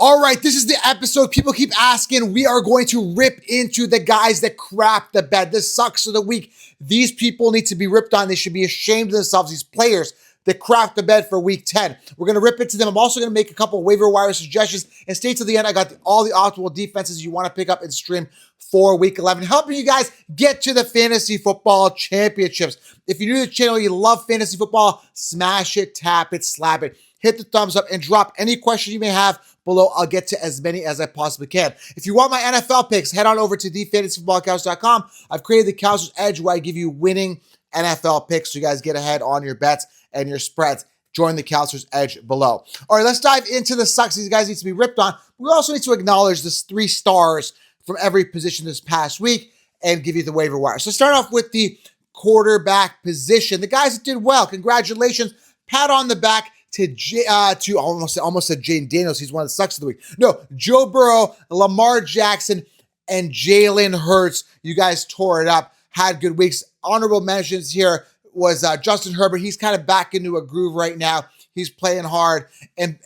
All right, this is the episode people keep asking. We are going to rip into the guys that crap the bed. This sucks of the week. These people need to be ripped on. They should be ashamed of themselves, these players that crap the bed for week 10. We're going to rip into them. I'm also going to make a couple of waiver wire suggestions. And stay till the end. I got all the optimal defenses you want to pick up and stream for week 11, helping you guys get to the fantasy football championships. If you're new to the channel, you love fantasy football, smash it, tap it, slap it. Hit the thumbs up and drop any questions you may have below. I'll get to as many as I possibly can. If you want my NFL picks, head on over to thefantasyfootballcouch.com. I've created the Couch's Edge where I give you winning NFL picks so you guys get ahead on your bets and your spreads. Join the Counselor's Edge below. All right, let's dive into the sucks these guys need to be ripped on. We also need to acknowledge this 3 stars from every position this past week and give you the waiver wire. So start off with the quarterback position. The guys that did well, congratulations. Pat on the back to almost said Jaden Daniels. He's one of the sucks of the week. No, Joe Burrow, Lamar Jackson, and Jalen Hurts. You guys tore it up, had good weeks. Honorable mentions here was Justin Herbert. He's kind of back into a groove right now. He's playing hard. And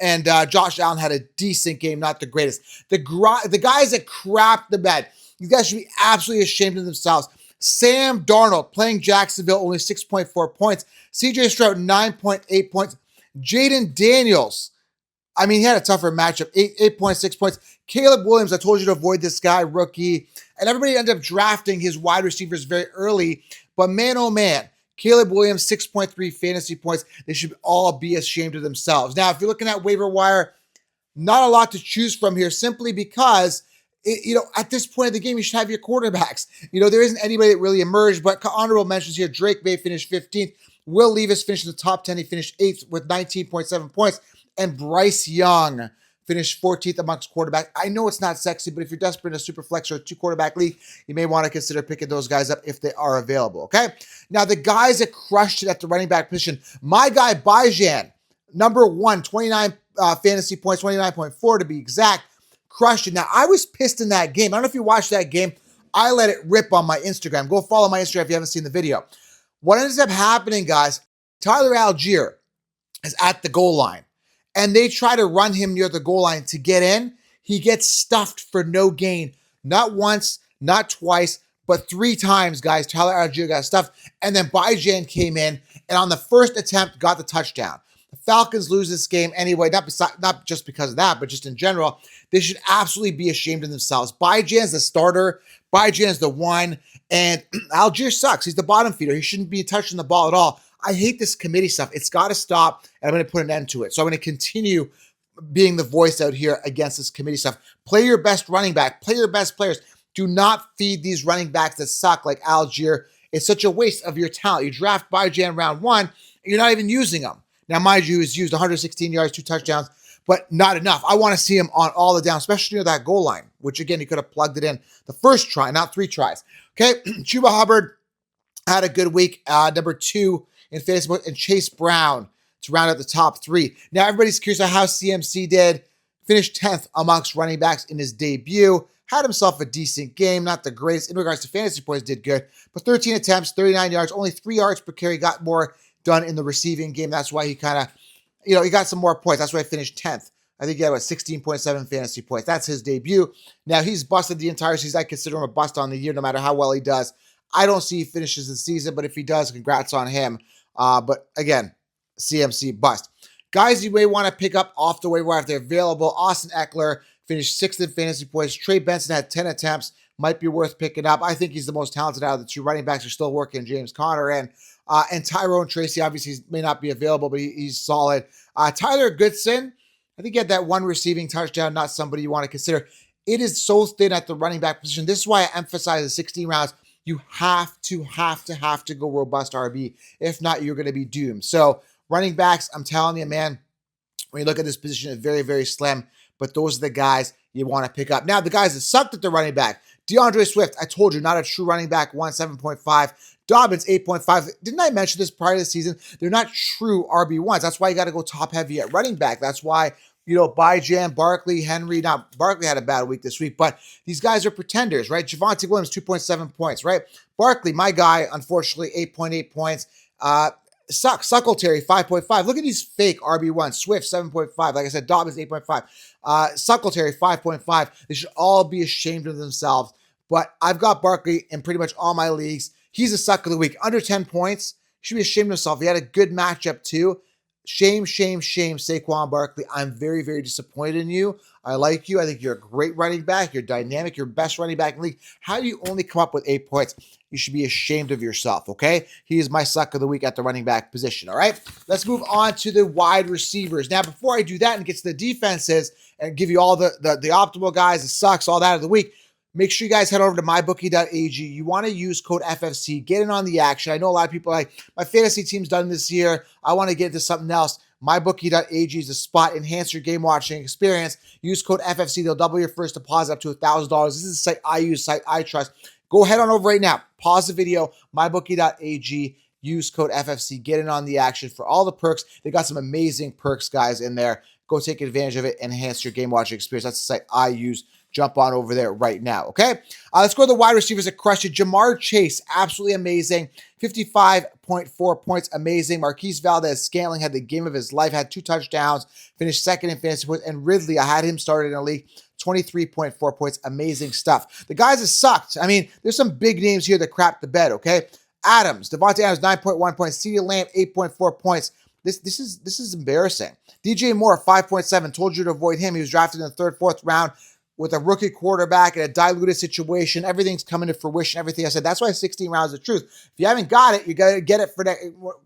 Josh Allen had a decent game, not the greatest. The guys that crapped the bed, you guys should be absolutely ashamed of themselves. Sam Darnold playing Jacksonville, only 6.4 points. CJ Stroud, 9.8 points. Jaden Daniels, I mean, he had a tougher matchup, 8.6 points. Caleb Williams, I told you to avoid this guy, rookie. And everybody ended up drafting his wide receivers very early. But man, oh man, Caleb Williams, 6.3 fantasy points. They should all be ashamed of themselves. Now, if you're looking at waiver wire, not a lot to choose from here simply because, at this point of the game, you should have your quarterbacks. There isn't anybody that really emerged, but honorable mentions here. Drake May finished 15th. Will Levis finished in the top 10. He finished 8th with 19.7 points. And Bryce Young finished 14th amongst quarterbacks. I know it's not sexy, but if you're desperate in a super flex or a 2-quarterback league, you may want to consider picking those guys up if they are available, okay? Now, the guys that crushed it at the running back position, my guy, Bijan, number 1, 29 fantasy points, 29.4 to be exact, crushed it. Now, I was pissed in that game. I don't know if you watched that game. I let it rip on my Instagram. Go follow my Instagram if you haven't seen the video. What ends up happening, guys, Tyler Algier is at the goal line, and they try to run him near the goal line to get in. He gets stuffed for no gain. Not once, not twice, but 3 times, guys. Tyler Algier got stuffed, and then Bijan came in, and on the first attempt, got the touchdown. The Falcons lose this game anyway, not just because of that, but just in general. They should absolutely be ashamed of themselves. Bijan's the starter. Bijan's the one. And Algier sucks. He's the bottom feeder. He shouldn't be touching the ball at all. I hate this committee stuff. It's got to stop, and I'm going to put an end to it. So I'm going to continue being the voice out here against this committee stuff. Play your best running back. Play your best players. Do not feed these running backs that suck like Algier. It's such a waste of your talent. You draft Bijan round 1, and you're not even using him. Now, mind you, he's used 116 yards, 2 touchdowns, but not enough. I want to see him on all the downs, especially near that goal line, which, again, he could have plugged it in the first try, not 3 tries. Okay, Chuba Hubbard had a good week, number 2 in fantasy, and Chase Brown to round out the top 3. Now, everybody's curious about how CMC did. Finished 10th amongst running backs in his debut. Had himself a decent game, not the greatest. In regards to fantasy points, did good. But 13 attempts, 39 yards, only 3 yards per carry. Got more done in the receiving game. That's why he kind of, he got some more points. That's why he finished 10th. I think he had, 16.7 fantasy points. That's his debut. Now, he's busted the entire season. I consider him a bust on the year, no matter how well he does. I don't see he finishes the season, but if he does, congrats on him. But again, CMC bust. Guys you may want to pick up off the waiver wire if they're available. Austin Eckler finished 6th in fantasy points. Trey Benson had 10 attempts. Might be worth picking up. I think he's the most talented out of the 2 running backs. Are still working, James Conner and Tyrone Tracy. Obviously, may not be available, but he's solid. Tyler Goodson, I think he had that 1 receiving touchdown. Not somebody you want to consider. It is so thin at the running back position. This is why I emphasize the 16 rounds. You have to go robust RB. If not, you're going to be doomed. So running backs, I'm telling you, man, when you look at this position, it's very, very slim. But those are the guys you want to pick up. Now, the guys that sucked at the running back, DeAndre Swift, I told you, not a true running back, 7.5. Dobbins, 8.5. Didn't I mention this prior to the season? They're not true RB1s. That's why you got to go top heavy at running back. That's why, Bijan, Barkley, Henry. Now, Barkley had a bad week this week, but these guys are pretenders, right? Javonte Williams, 2.7 points, right? Barkley, my guy, unfortunately, 8.8 points. Suckletary 5.5. Look at these fake RB1. Swift 7.5. Like I said, Dobbins 8.5. Suckletary 5.5. They should all be ashamed of themselves. But I've got Barkley in pretty much all my leagues. He's a suck of the week. Under 10 points. Should be ashamed of himself. He had a good matchup too. Shame, shame, shame, Saquon Barkley. I'm very, very disappointed in you. I like you. I think you're a great running back. You're dynamic. You're best running back in the league. How do you only come up with 8 points? You should be ashamed of yourself, okay? He is my suck of the week at the running back position, all right? Let's move on to the wide receivers. Now, before I do that and get to the defenses and give you all the optimal guys, the sucks, all that of the week, make sure you guys head over to mybookie.ag. You want to use code FFC. Get in on the action. I know a lot of people are like, my fantasy team's done this year. I want to get into something else. MyBookie.ag is a spot. Enhance your game watching experience. Use code FFC. They'll double your first deposit up to $1,000. This is a site I use, site I trust. Go head on over right now. Pause the video. MyBookie.ag. Use code FFC. Get in on the action for all the perks. They got some amazing perks, guys, in there. Go take advantage of it. Enhance your game watching experience. That's the site I use. Jump on over there right now, okay? Let's go to the wide receivers that crushed it. Jamar Chase, absolutely amazing. 55.4 points, amazing. Marquise Valdez-Scantling had the game of his life, had 2 touchdowns, finished second in fantasy points. And Ridley, I had him started in a league, 23.4 points, amazing stuff. The guys that sucked, I mean, there's some big names here that crapped the bed, okay? Devontae Adams, 9.1 points. CeeDee Lamb, 8.4 points. This is embarrassing. DJ Moore, 5.7. Told you to avoid him. He was drafted in the 3rd, 4th round. With a rookie quarterback in a diluted situation, everything's coming to fruition, everything I said. That's why 16 rounds of truth. If you haven't got it, you got to get it for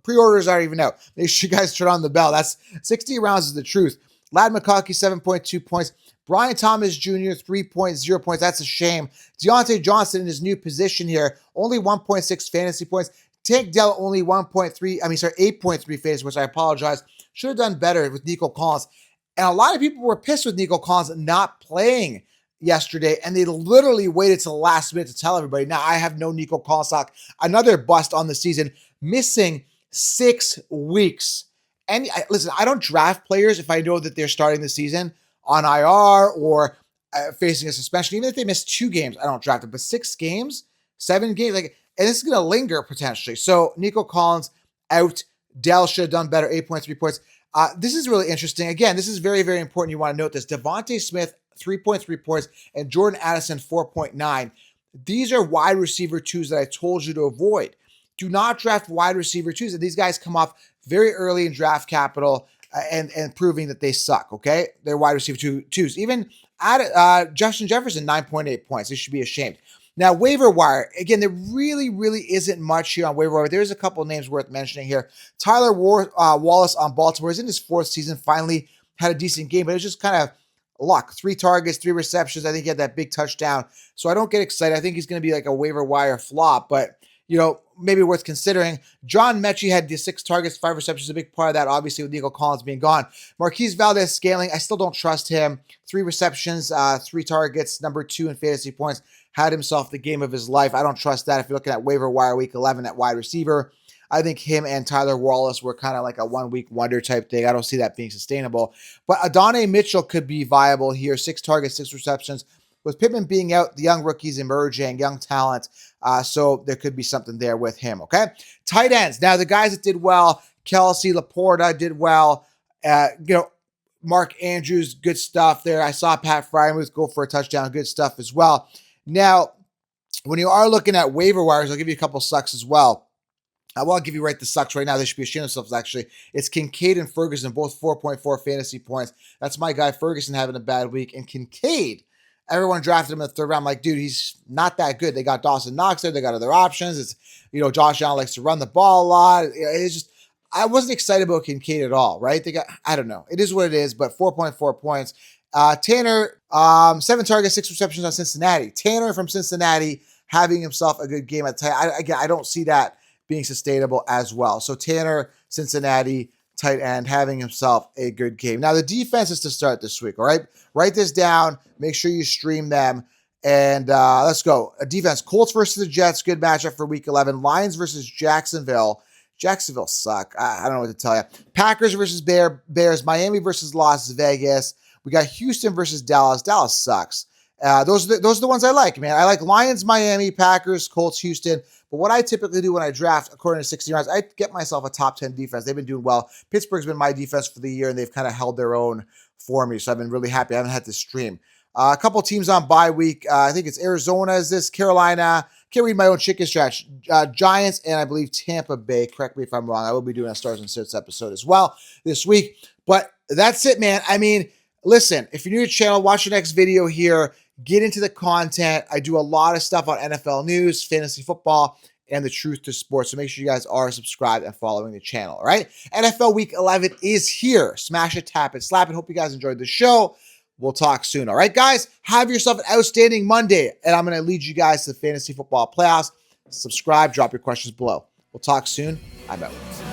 pre-orders. I don't even know. Make sure you guys turn on the bell. That's 16 rounds is the truth. Ladd McConkey, 7.2 points. Brian Thomas Jr., 3.0 points. That's a shame. Deontay Johnson in his new position here, only 1.6 fantasy points. Tank Dell, only 8.3 fantasy points. I apologize. Should have done better with Nico Collins. And a lot of people were pissed with Nico Collins not playing yesterday, and they literally waited till the last minute to tell everybody. Now, I have no Nico Collins stock. Another bust on the season, missing 6 weeks. And listen, I don't draft players if I know that they're starting the season on IR or facing a suspension. Even if they miss 2 games, I don't draft them. But 6 games, 7 games, and this is going to linger potentially. So Nico Collins out. Dell should have done better, 8.3 points. This is really interesting. Again, this is very, very important. You want to note this. Devontae Smith, 3.3 points, and Jordan Addison, 4.9. These are wide receiver 2s that I told you to avoid. Do not draft wide receiver 2s. These guys come off very early in draft capital and proving that they suck, okay? They're wide receiver 2s. Even Justin Jefferson, 9.8 points. They should be ashamed. Now, waiver wire. Again, there really, really isn't much here on waiver wire. There's a couple names worth mentioning here. Tyler Wallace on Baltimore is in his 4th season, finally had a decent game, but it was just kind of luck. 3 targets, 3 receptions. I think he had that big touchdown. So I don't get excited. I think he's going to be like a waiver wire flop, but, maybe worth considering. John Mechie had the 6 targets, 5 receptions. A big part of that, obviously, with Nico Collins being gone. Marquise Valdez-Scantling, I still don't trust him. 3 receptions, 3 targets, number 2 in fantasy points. Had himself the game of his life. I don't trust that. If you're looking at waiver wire week 11 at wide receiver, I think him and Tyler Wallace were kind of like a 1-week wonder type thing. I don't see that being sustainable. But Adonai Mitchell could be viable here. 6 targets, 6 receptions. With Pittman being out, the young rookies emerging, young talent. So there could be something there with him, okay? Tight ends. Now, the guys that did well, Kelsey, Laporta did well. Mark Andrews, good stuff there. I saw Pat Freiermuth go for a touchdown. Good stuff as well. Now, when you are looking at waiver wires, I'll give you a couple sucks as well. I won't give you the sucks right now. They should be ashamed of themselves, actually. It's Kincaid and Ferguson, both 4.4 fantasy points. That's my guy Ferguson having a bad week. And Kincaid, everyone drafted him in the 3rd round. I'm like, dude, he's not that good. They got Dawson Knox there. They got other options. It's, Josh Allen likes to run the ball a lot. It's just, I wasn't excited about Kincaid at all, right? I don't know. It is what it is, but 4.4 points. Tanner, 7 targets, 6 receptions on Cincinnati. Tanner from Cincinnati having himself a good game at tight. I don't see that being sustainable as well. So Tanner, Cincinnati, tight end, having himself a good game. Now, the defense is to start this week, all right? Write this down. Make sure you stream them. And let's go. A defense, Colts versus the Jets, good matchup for week 11. Lions versus Jacksonville. Jacksonville suck. I don't know what to tell you. Packers versus Bears. Miami versus Las Vegas. We got Houston versus Dallas. Dallas sucks. Those are the ones I like, man. I like Lions, Miami, Packers, Colts, Houston. But what I typically do when I draft, according to 60 rounds, I get myself a top 10 defense. They've been doing well. Pittsburgh's been my defense for the year, and they've kind of held their own for me. So I've been really happy. I haven't had to stream. A couple teams on bye week. I think it's Arizona is this, Carolina. Can't read my own chicken stretch. Giants and I believe Tampa Bay. Correct me if I'm wrong. I will be doing a Stars and Sits episode as well this week. But that's it, man. I mean, listen, if you're new to the channel, watch the next video here. Get into the content. I do a lot of stuff on NFL news, fantasy football, and the truth to sports. So make sure you guys are subscribed and following the channel, all right? NFL Week 11 is here. Smash it, tap it, slap it. Hope you guys enjoyed the show. We'll talk soon, all right, guys? Have yourself an outstanding Monday, and I'm going to lead you guys to the fantasy football playoffs. Subscribe, drop your questions below. We'll talk soon. I'm out.